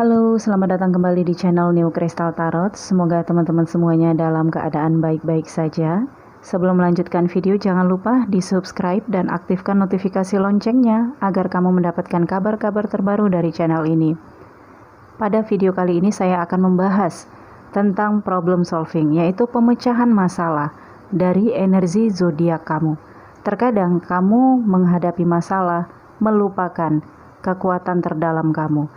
Halo, selamat datang kembali di channel New Crystal Tarot. Semoga teman-teman semuanya dalam keadaan baik-baik saja. Sebelum melanjutkan video, jangan lupa di subscribe dan aktifkan notifikasi loncengnya agar kamu mendapatkan kabar-kabar terbaru dari channel ini. Pada video kali ini saya akan membahas tentang problem solving, yaitu pemecahan masalah dari energi zodiak kamu. Terkadang kamu menghadapi masalah melupakan kekuatan terdalam kamu.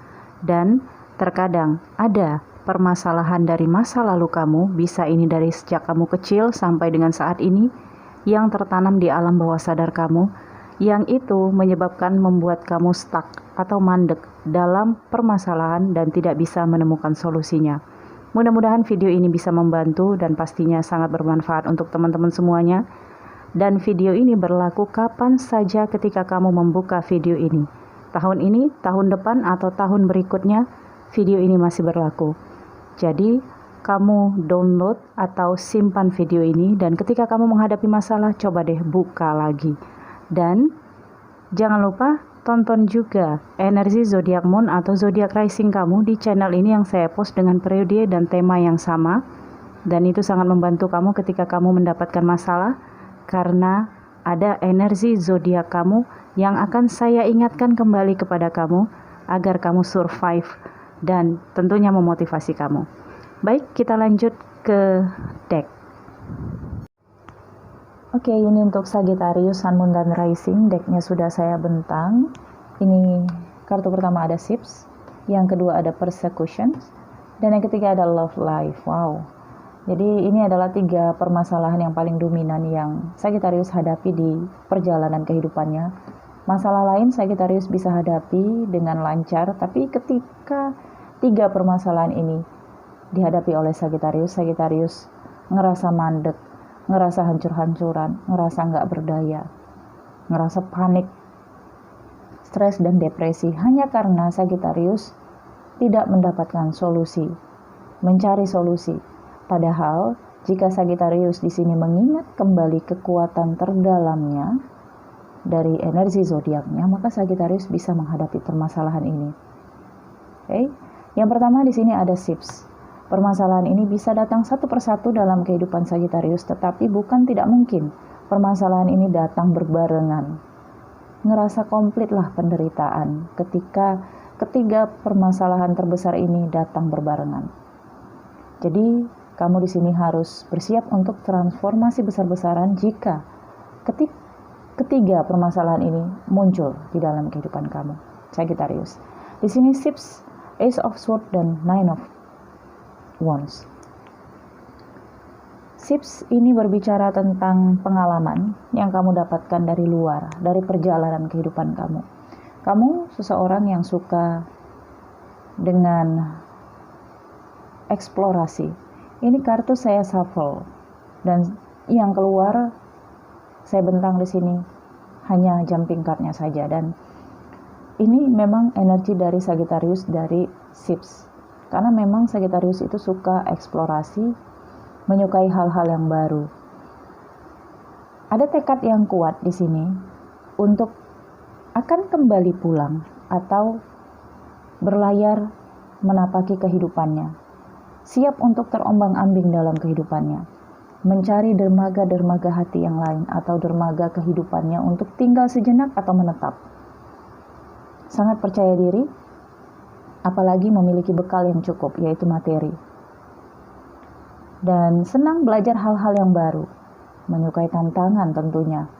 Dan terkadang ada permasalahan dari masa lalu kamu, bisa ini dari sejak kamu kecil sampai dengan saat ini, yang tertanam di alam bawah sadar kamu, yang itu menyebabkan membuat kamu stuck atau mandek dalam permasalahan dan tidak bisa menemukan solusinya. Mudah-mudahan video ini bisa membantu dan pastinya sangat bermanfaat untuk teman-teman semuanya. Dan video ini berlaku kapan saja ketika kamu membuka video ini. Tahun ini, tahun depan, atau tahun berikutnya, video ini masih berlaku. Jadi, kamu download atau simpan video ini, dan ketika kamu menghadapi masalah, coba deh buka lagi. Dan, jangan lupa tonton juga energi zodiak moon atau zodiak rising kamu di channel ini yang saya post dengan periode dan tema yang sama. Dan itu sangat membantu kamu ketika kamu mendapatkan masalah, karena ada energi zodiak kamu yang akan saya ingatkan kembali kepada kamu agar kamu survive dan tentunya memotivasi kamu. Baik, kita lanjut ke deck. Oke, ini untuk Sagittarius, Sun, Moon, dan Rising. Decknya sudah saya bentang. Ini kartu pertama ada Ships, yang kedua ada Persecution, dan yang ketiga ada Love Life. Wow. Jadi ini adalah 3 permasalahan yang paling dominan yang Sagittarius hadapi di perjalanan kehidupannya. Masalah lain Sagittarius bisa hadapi dengan lancar, tapi ketika 3 permasalahan ini dihadapi oleh Sagittarius, Sagittarius ngerasa mandek, ngerasa hancur-hancuran, ngerasa nggak berdaya, ngerasa panik, stres dan depresi hanya karena Sagittarius tidak mendapatkan solusi, mencari solusi. Padahal, jika Sagittarius di sini mengingat kembali kekuatan terdalamnya dari energi zodiaknya, maka Sagittarius bisa menghadapi permasalahan ini. Oke. Yang pertama di sini ada Ships. Permasalahan ini bisa datang satu persatu dalam kehidupan Sagittarius, tetapi bukan tidak mungkin permasalahan ini datang berbarengan. Ngerasa komplitlah penderitaan ketika ketiga permasalahan terbesar ini datang berbarengan. Jadi, kamu di sini harus bersiap untuk transformasi besar-besaran jika ketiga permasalahan ini muncul di dalam kehidupan kamu, Sagittarius. Di sini Ships, Ace of Swords, dan Nine of Wands. Ships ini berbicara tentang pengalaman yang kamu dapatkan dari luar, dari perjalanan kehidupan kamu. Kamu seseorang yang suka dengan eksplorasi. Ini kartu saya shuffle dan yang keluar saya bentang di sini hanya jumping card-nya saja, dan ini memang energi dari Sagittarius dari Ships. Karena memang Sagittarius itu suka eksplorasi, menyukai hal-hal yang baru. Ada tekad yang kuat di sini untuk akan kembali pulang atau berlayar menapaki kehidupannya. Siap untuk terombang-ambing dalam kehidupannya, mencari dermaga-dermaga hati yang lain atau dermaga kehidupannya untuk tinggal sejenak atau menetap. Sangat percaya diri, apalagi memiliki bekal yang cukup, yaitu materi. Dan senang belajar hal-hal yang baru, menyukai tantangan tentunya.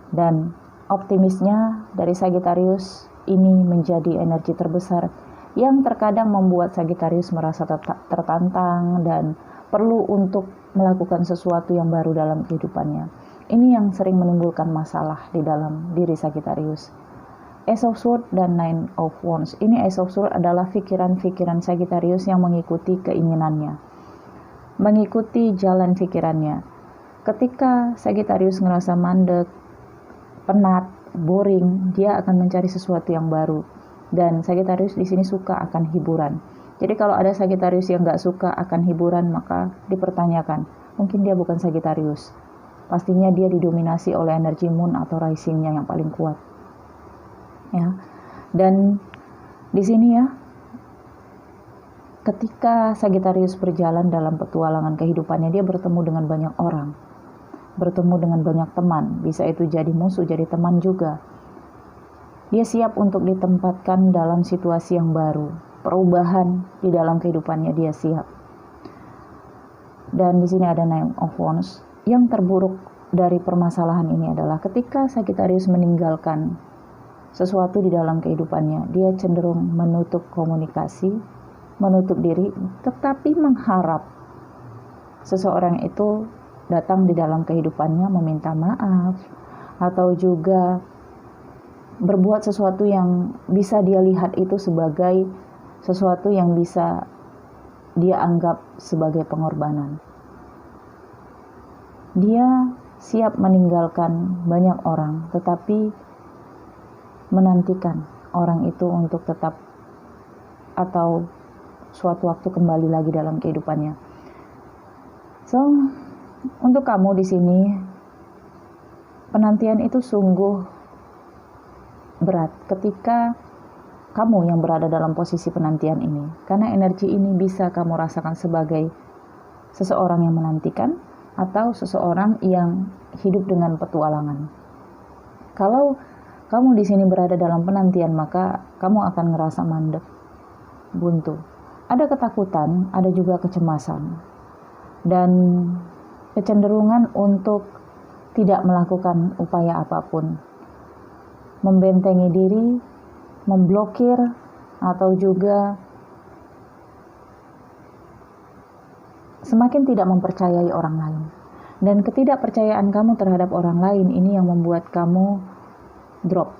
Dan optimisnya dari Sagittarius ini menjadi energi terbesar yang terkadang membuat Sagittarius merasa tertantang dan perlu untuk melakukan sesuatu yang baru dalam kehidupannya. Ini yang sering menimbulkan masalah di dalam diri Sagittarius. Ace of Swords dan Nine of Wands. Ini Ace of Swords adalah pikiran-pikiran Sagittarius yang mengikuti keinginannya, mengikuti jalan pikirannya. Ketika Sagittarius ngerasa mandek, penat, boring, dia akan mencari sesuatu yang baru. Dan Sagittarius di sini suka akan hiburan. Jadi kalau ada Sagittarius yang gak suka akan hiburan, maka dipertanyakan, mungkin dia bukan Sagittarius. Pastinya dia didominasi oleh energi moon atau risingnya yang paling kuat. Ya, dan di sini ya, ketika Sagittarius berjalan dalam petualangan kehidupannya, dia bertemu dengan banyak orang, bertemu dengan banyak teman, bisa itu jadi musuh, jadi teman juga. Dia siap untuk ditempatkan dalam situasi yang baru, perubahan di dalam kehidupannya dia siap. Dan di sini ada Nine of Wands. Yang terburuk dari permasalahan ini adalah ketika Sagittarius meninggalkan sesuatu di dalam kehidupannya, dia cenderung menutup komunikasi, menutup diri, tetapi mengharap seseorang itu datang di dalam kehidupannya meminta maaf, atau juga berbuat sesuatu yang bisa dia lihat itu sebagai sesuatu yang bisa dia anggap sebagai pengorbanan. Dia siap meninggalkan banyak orang, tetapi menantikan orang itu untuk tetap atau suatu waktu kembali lagi dalam kehidupannya. So, untuk kamu di sini, penantian itu sungguh berat ketika kamu yang berada dalam posisi penantian ini, karena energi ini bisa kamu rasakan sebagai seseorang yang menantikan atau seseorang yang hidup dengan petualangan. Kalau kamu di sini berada dalam penantian, maka kamu akan ngerasa mandek, buntu. Ada ketakutan, ada juga kecemasan, dan kecenderungan untuk tidak melakukan upaya apapun, membentengi diri, memblokir, atau juga semakin tidak mempercayai orang lain. Dan ketidakpercayaan kamu terhadap orang lain ini yang membuat kamu drop.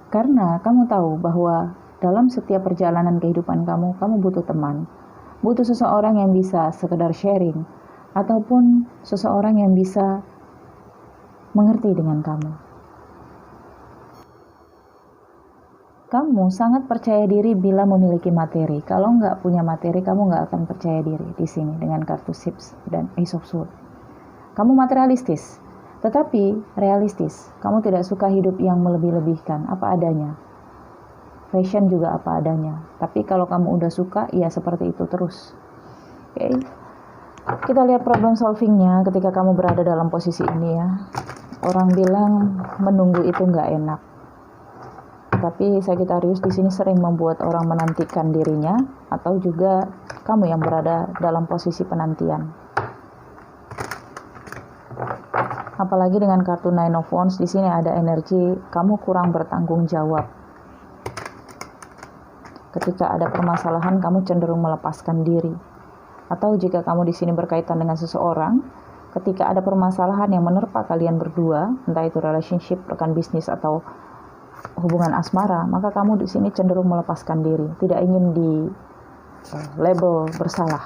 Karena kamu tahu bahwa dalam setiap perjalanan kehidupan kamu butuh teman, butuh seseorang yang bisa sekedar sharing, ataupun seseorang yang bisa mengerti dengan kamu. Kamu sangat percaya diri bila memiliki materi. Kalau nggak punya materi, kamu nggak akan percaya diri di sini dengan kartu Ships dan Ace of Swords. Kamu materialistis, tetapi realistis. Kamu tidak suka hidup yang melebih-lebihkan, apa adanya. Fashion juga apa adanya. Tapi kalau kamu udah suka, ya seperti itu terus. Oke. Kita lihat problem solvingnya ketika kamu berada dalam posisi ini ya. Orang bilang menunggu itu nggak enak. Tapi Sagittarius di sini sering membuat orang menantikan dirinya, atau juga kamu yang berada dalam posisi penantian. Apalagi dengan kartu Nine of Wands, di sini ada energi kamu kurang bertanggung jawab. Ketika ada permasalahan, kamu cenderung melepaskan diri. Atau jika kamu di sini berkaitan dengan seseorang, ketika ada permasalahan yang menerpa kalian berdua, entah itu relationship, rekan bisnis, atau hubungan asmara, maka kamu di sini cenderung melepaskan diri, tidak ingin di label bersalah.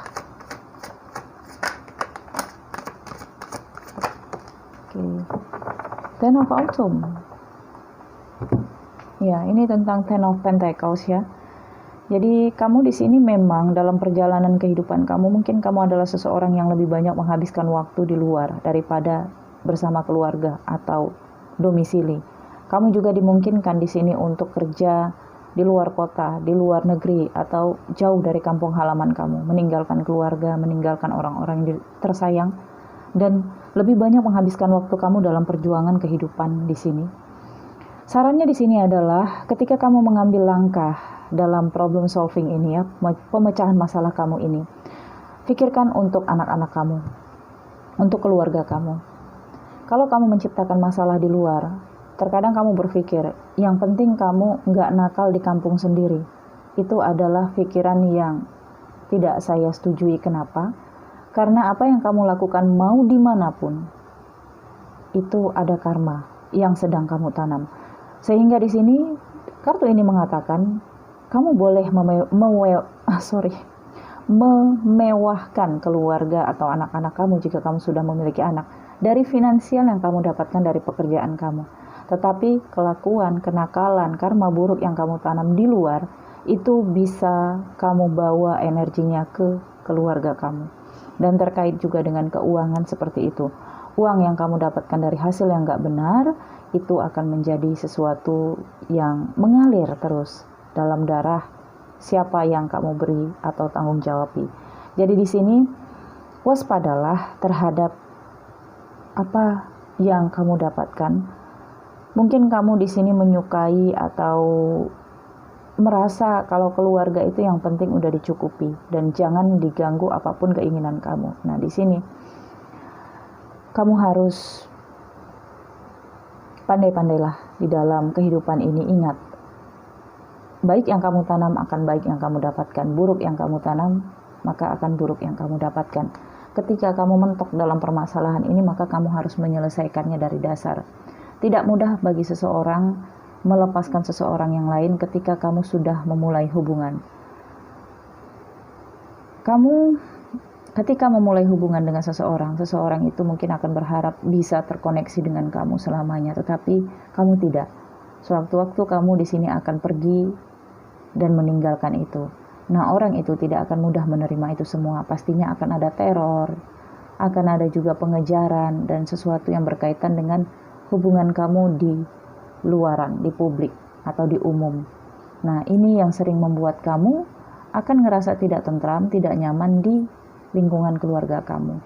Ten of Autumn. Ya, ini tentang Ten of Pentacles ya. Jadi kamu di sini memang dalam perjalanan kehidupan kamu, mungkin kamu adalah seseorang yang lebih banyak menghabiskan waktu di luar daripada bersama keluarga atau domisili. Kamu juga dimungkinkan di sini untuk kerja di luar kota, di luar negeri, atau jauh dari kampung halaman kamu, meninggalkan keluarga, meninggalkan orang-orang yang tersayang, dan lebih banyak menghabiskan waktu kamu dalam perjuangan kehidupan di sini. Sarannya di sini adalah ketika kamu mengambil langkah dalam problem solving ini ya, pemecahan masalah kamu ini, pikirkan untuk anak-anak kamu, untuk keluarga kamu. Kalau kamu menciptakan masalah di luar, terkadang kamu berpikir, yang penting kamu nggak nakal di kampung sendiri. Itu adalah pikiran yang tidak saya setujui. Kenapa? Karena apa yang kamu lakukan mau dimanapun, itu ada karma yang sedang kamu tanam. Sehingga di sini kartu ini mengatakan kamu boleh memewahkan keluarga atau anak-anak kamu jika kamu sudah memiliki anak dari finansial yang kamu dapatkan dari pekerjaan kamu. Tetapi kelakuan, kenakalan, karma buruk yang kamu tanam di luar itu bisa kamu bawa energinya ke keluarga kamu. Dan terkait juga dengan keuangan seperti itu. Uang yang kamu dapatkan dari hasil yang gak benar itu akan menjadi sesuatu yang mengalir terus dalam darah siapa yang kamu beri atau tanggung jawabi. Jadi di sini waspadalah terhadap apa yang kamu dapatkan. Mungkin kamu di sini menyukai atau merasa kalau keluarga itu yang penting udah dicukupi dan jangan diganggu apapun keinginan kamu. Nah, di sini kamu harus pandai-pandailah di dalam kehidupan ini. Ingat, baik yang kamu tanam akan baik yang kamu dapatkan, buruk yang kamu tanam maka akan buruk yang kamu dapatkan. Ketika kamu mentok dalam permasalahan ini, maka kamu harus menyelesaikannya dari dasar. Tidak mudah bagi seseorang melepaskan seseorang yang lain ketika kamu sudah memulai hubungan. Ketika memulai hubungan dengan seseorang itu mungkin akan berharap bisa terkoneksi dengan kamu selamanya, tetapi kamu tidak. Sewaktu-waktu kamu di sini akan pergi dan meninggalkan itu. Nah, orang itu tidak akan mudah menerima itu semua. Pastinya akan ada teror, akan ada juga pengejaran dan sesuatu yang berkaitan dengan hubungan kamu di luaran, di publik atau di umum. Nah, ini yang sering membuat kamu akan ngerasa tidak tentram, tidak nyaman di lingkungan keluarga kamu.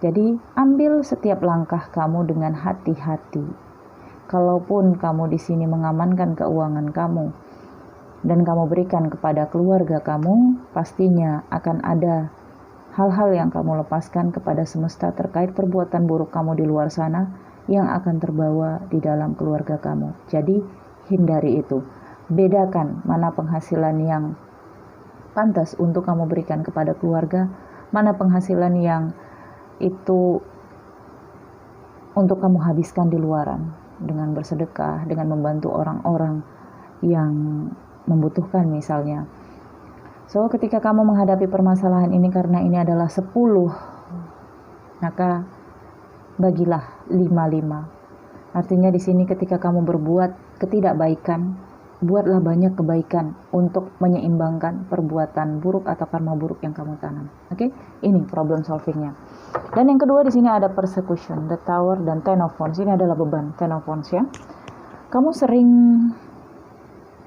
Jadi, ambil setiap langkah kamu dengan hati-hati. Kalaupun kamu di sini mengamankan keuangan kamu dan kamu berikan kepada keluarga kamu, pastinya akan ada hal-hal yang kamu lepaskan kepada semesta terkait perbuatan buruk kamu di luar sana yang akan terbawa di dalam keluarga kamu. Jadi, hindari itu. Bedakan mana penghasilan yang pantas untuk kamu berikan kepada keluarga, mana penghasilan yang itu untuk kamu habiskan di luaran dengan bersedekah, dengan membantu orang-orang yang membutuhkan misalnya. So, ketika kamu menghadapi permasalahan ini, karena ini adalah 10, maka bagilah 5-5. Artinya di sini ketika kamu berbuat ketidakbaikan, buatlah banyak kebaikan untuk menyeimbangkan perbuatan buruk atau karma buruk yang kamu tanam. Oke? Ini problem solvingnya. Dan yang kedua di sini ada persecution, the tower dan ten of wands. Ini adalah beban, ten of wands ya. Kamu sering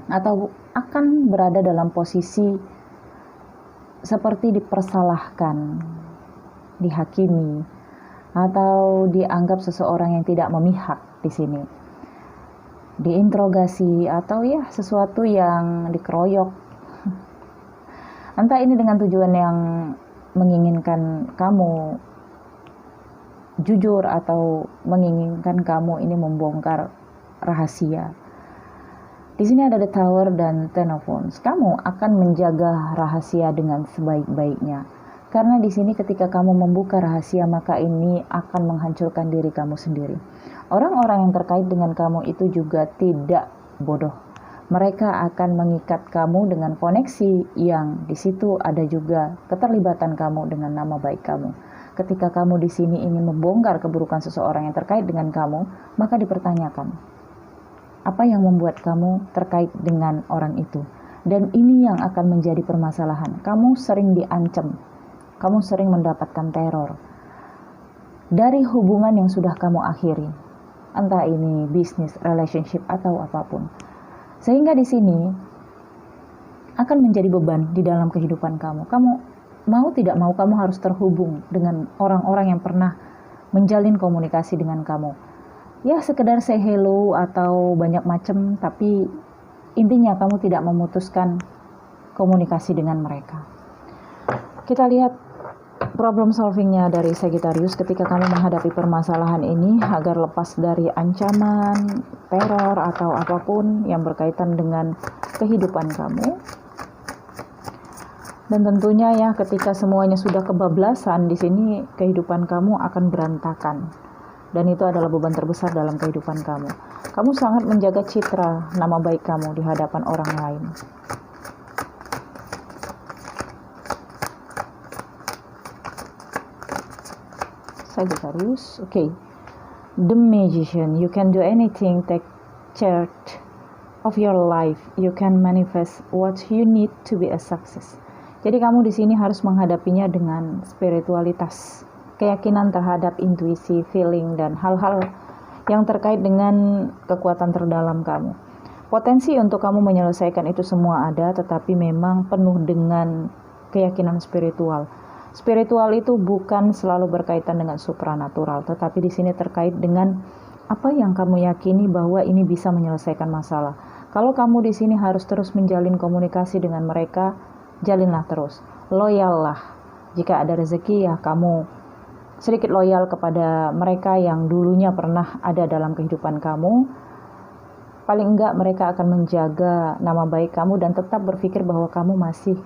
atau akan berada dalam posisi seperti dipersalahkan, dihakimi, atau dianggap seseorang yang tidak memihak di sini, diinterogasi, atau ya sesuatu yang dikeroyok. Entah ini dengan tujuan yang menginginkan kamu jujur atau menginginkan kamu ini membongkar rahasia. Di sini ada the tower dan ten of wands. Kamu akan menjaga rahasia dengan sebaik-baiknya. Karena di sini ketika kamu membuka rahasia, maka ini akan menghancurkan diri kamu sendiri. Orang-orang yang terkait dengan kamu itu juga tidak bodoh. Mereka akan mengikat kamu dengan koneksi yang di situ ada juga keterlibatan kamu dengan nama baik kamu. Ketika kamu di sini ingin membongkar keburukan seseorang yang terkait dengan kamu, maka dipertanyakan, apa yang membuat kamu terkait dengan orang itu? Dan ini yang akan menjadi permasalahan. Kamu sering diancam, kamu sering mendapatkan teror dari hubungan yang sudah kamu akhiri, entah ini bisnis, relationship atau apapun. Sehingga di sini akan menjadi beban di dalam kehidupan kamu. Kamu mau tidak mau kamu harus terhubung dengan orang-orang yang pernah menjalin komunikasi dengan kamu. Ya sekedar say hello atau banyak macam, tapi intinya kamu tidak memutuskan komunikasi dengan mereka. Kita lihat problem solvingnya dari Sagittarius ketika kamu menghadapi permasalahan ini agar lepas dari ancaman, teror atau apapun yang berkaitan dengan kehidupan kamu. Dan tentunya ya ketika semuanya sudah kebablasan di sini kehidupan kamu akan berantakan. dan itu adalah beban terbesar dalam kehidupan kamu. Kamu sangat menjaga citra nama baik kamu di hadapan orang lain. Sagittarius, okay. The Magician, you can do anything, take charge of your life, you can manifest what you need to be a success. Jadi kamu di sini harus menghadapinya dengan spiritualitas, keyakinan terhadap intuisi, feeling, dan hal-hal yang terkait dengan kekuatan terdalam kamu. Potensi untuk kamu menyelesaikan itu semua ada, tetapi memang penuh dengan keyakinan spiritual. Spiritual itu bukan selalu berkaitan dengan supranatural, tetapi di sini terkait dengan apa yang kamu yakini bahwa ini bisa menyelesaikan masalah. Kalau kamu di sini harus terus menjalin komunikasi dengan mereka, jalinlah terus. Loyallah. Jika ada rezeki ya kamu sedikit loyal kepada mereka yang dulunya pernah ada dalam kehidupan kamu. Paling enggak mereka akan menjaga nama baik kamu dan tetap berpikir bahwa kamu masih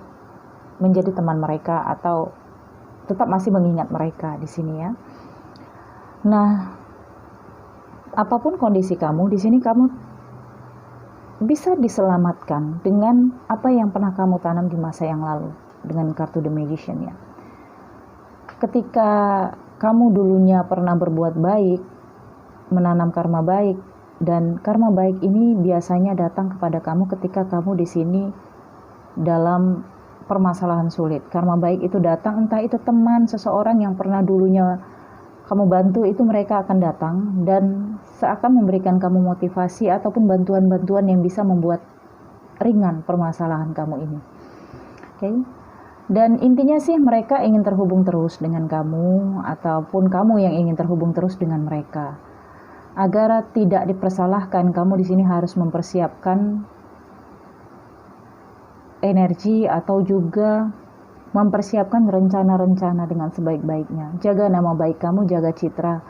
menjadi teman mereka atau tetap masih mengingat mereka di sini ya. Nah, apapun kondisi kamu di sini, kamu bisa diselamatkan dengan apa yang pernah kamu tanam di masa yang lalu dengan kartu The Magician ya. Ketika kamu dulunya pernah berbuat baik, menanam karma baik, dan karma baik ini biasanya datang kepada kamu ketika kamu di sini dalam permasalahan sulit. Karma baik itu datang, entah itu teman, seseorang yang pernah dulunya kamu bantu, itu mereka akan datang dan seakan memberikan kamu motivasi ataupun bantuan-bantuan yang bisa membuat ringan permasalahan kamu ini. Oke. Dan intinya sih mereka ingin terhubung terus dengan kamu ataupun kamu yang ingin terhubung terus dengan mereka. Agar tidak dipersalahkan, kamu di sini harus mempersiapkan energi atau juga mempersiapkan rencana-rencana dengan sebaik-baiknya. Jaga nama baik kamu, jaga citra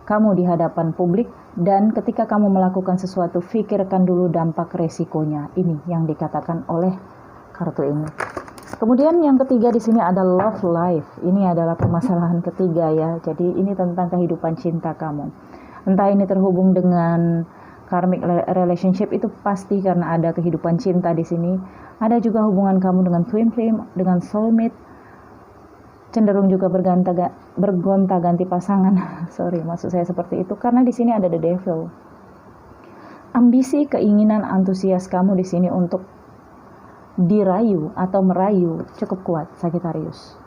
kamu di hadapan publik, dan ketika kamu melakukan sesuatu, pikirkan dulu dampak resikonya. Ini yang dikatakan oleh kartu ini. Kemudian yang ketiga di sini ada love life. Ini adalah permasalahan ketiga ya. Jadi ini tentang kehidupan cinta kamu. Entah ini terhubung dengan karmic relationship, itu pasti karena ada kehidupan cinta di sini. Ada juga hubungan kamu dengan twin flame, dengan soulmate. Cenderung juga bergonta-ganti pasangan. Sorry, maksud saya seperti itu karena di sini ada the devil. Ambisi, keinginan, antusias kamu di sini untuk dirayu atau merayu cukup kuat, Sagittarius.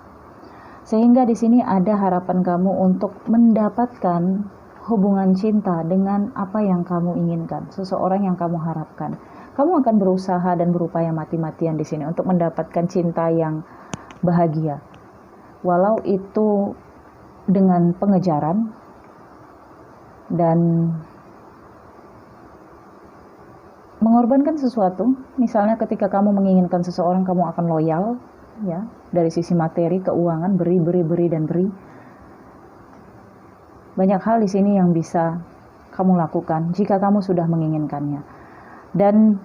Sehingga di sini ada harapan kamu untuk mendapatkan hubungan cinta dengan apa yang kamu inginkan, seseorang yang kamu harapkan. Kamu akan berusaha dan berupaya mati-matian di sini untuk mendapatkan cinta yang bahagia. Walau itu dengan pengejaran dan mengorbankan sesuatu. Misalnya ketika kamu menginginkan seseorang, kamu akan loyal ya, dari sisi materi, keuangan, beri dan beri. Banyak hal di sini yang bisa kamu lakukan jika kamu sudah menginginkannya. Dan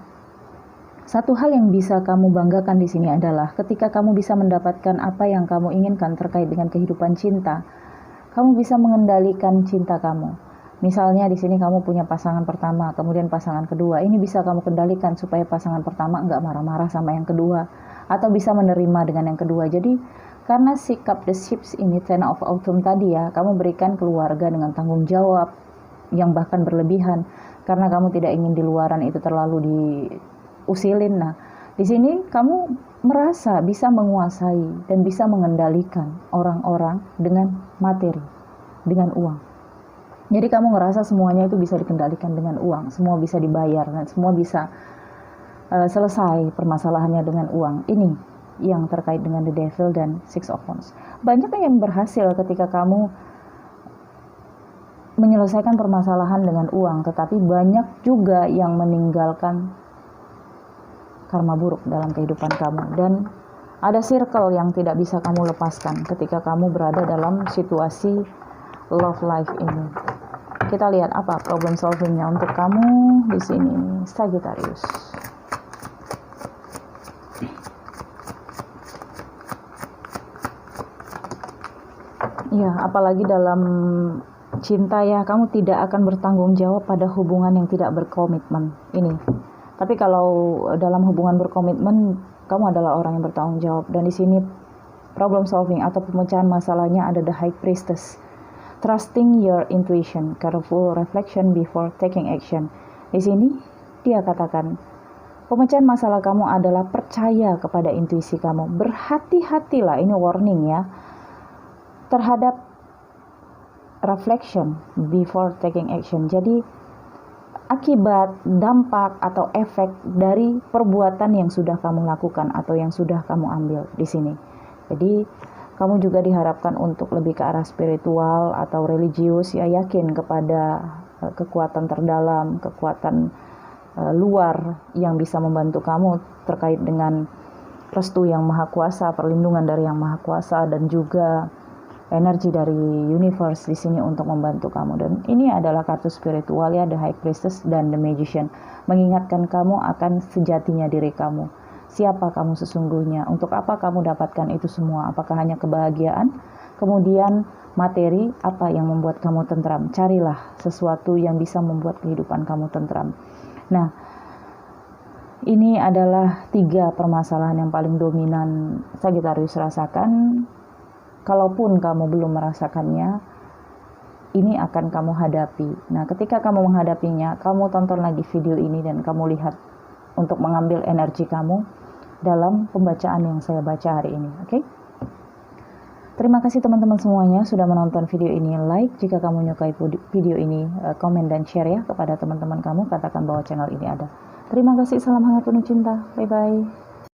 satu hal yang bisa kamu banggakan di sini adalah ketika kamu bisa mendapatkan apa yang kamu inginkan terkait dengan kehidupan cinta, kamu bisa mengendalikan cinta kamu. Misalnya di sini kamu punya pasangan pertama, kemudian pasangan kedua, ini bisa kamu kendalikan supaya pasangan pertama enggak marah-marah sama yang kedua, atau bisa menerima dengan yang kedua. Jadi karena sikap the ships ini, Ten of Autumn tadi ya, kamu berikan keluarga dengan tanggung jawab yang bahkan berlebihan, karena kamu tidak ingin di luaran itu terlalu diusilin. Nah, di sini kamu merasa bisa menguasai dan bisa mengendalikan orang-orang dengan materi, dengan uang. Jadi kamu ngerasa semuanya itu bisa dikendalikan dengan uang, semua bisa dibayar dan semua bisa selesai permasalahannya dengan uang. Ini yang terkait dengan the devil dan six of wands. Banyak yang berhasil ketika kamu menyelesaikan permasalahan dengan uang, tetapi banyak juga yang meninggalkan karma buruk dalam kehidupan kamu. Dan ada circle yang tidak bisa kamu lepaskan ketika kamu berada dalam situasi love life ini. Kita lihat apa problem solvingnya untuk kamu di sini, Sagittarius. Ya, apalagi dalam cinta ya, kamu tidak akan bertanggung jawab pada hubungan yang tidak berkomitmen ini. Tapi kalau dalam hubungan berkomitmen, kamu adalah orang yang bertanggung jawab. Dan di sini problem solving atau pemecahan masalahnya ada the High Priestess. Trusting your intuition, careful reflection before taking action. Di sini dia katakan, pemecahan masalah kamu adalah percaya kepada intuisi kamu. Berhati-hatilah, ini warning ya, terhadap reflection before taking action. Jadi akibat, dampak, atau efek dari perbuatan yang sudah kamu lakukan atau yang sudah kamu ambil di sini. Jadi kamu juga diharapkan untuk lebih ke arah spiritual atau religius, ya, yakin kepada kekuatan terdalam, kekuatan luar yang bisa membantu kamu terkait dengan restu yang maha kuasa, perlindungan dari yang maha kuasa, dan juga energi dari universe di sini untuk membantu kamu. Dan ini adalah kartu spiritual ya, the High Priestess dan the Magician, mengingatkan kamu akan sejatinya diri kamu. Siapa kamu sesungguhnya? Untuk apa kamu dapatkan itu semua? Apakah hanya kebahagiaan? Kemudian materi, apa yang membuat kamu tentram? Carilah sesuatu yang bisa membuat kehidupan kamu tentram. Nah, ini adalah 3 permasalahan yang paling dominan Sagittarius rasakan. Kalaupun kamu belum merasakannya, ini akan kamu hadapi. Nah, ketika kamu menghadapinya, kamu tonton lagi video ini dan kamu lihat untuk mengambil energi kamu dalam pembacaan yang saya baca hari ini. Oke? Terima kasih teman-teman semuanya sudah menonton video ini. Like jika kamu menyukai video ini, komen dan share ya kepada teman-teman kamu. Katakan bahwa channel ini ada. Terima kasih, salam hangat penuh cinta. Bye-bye.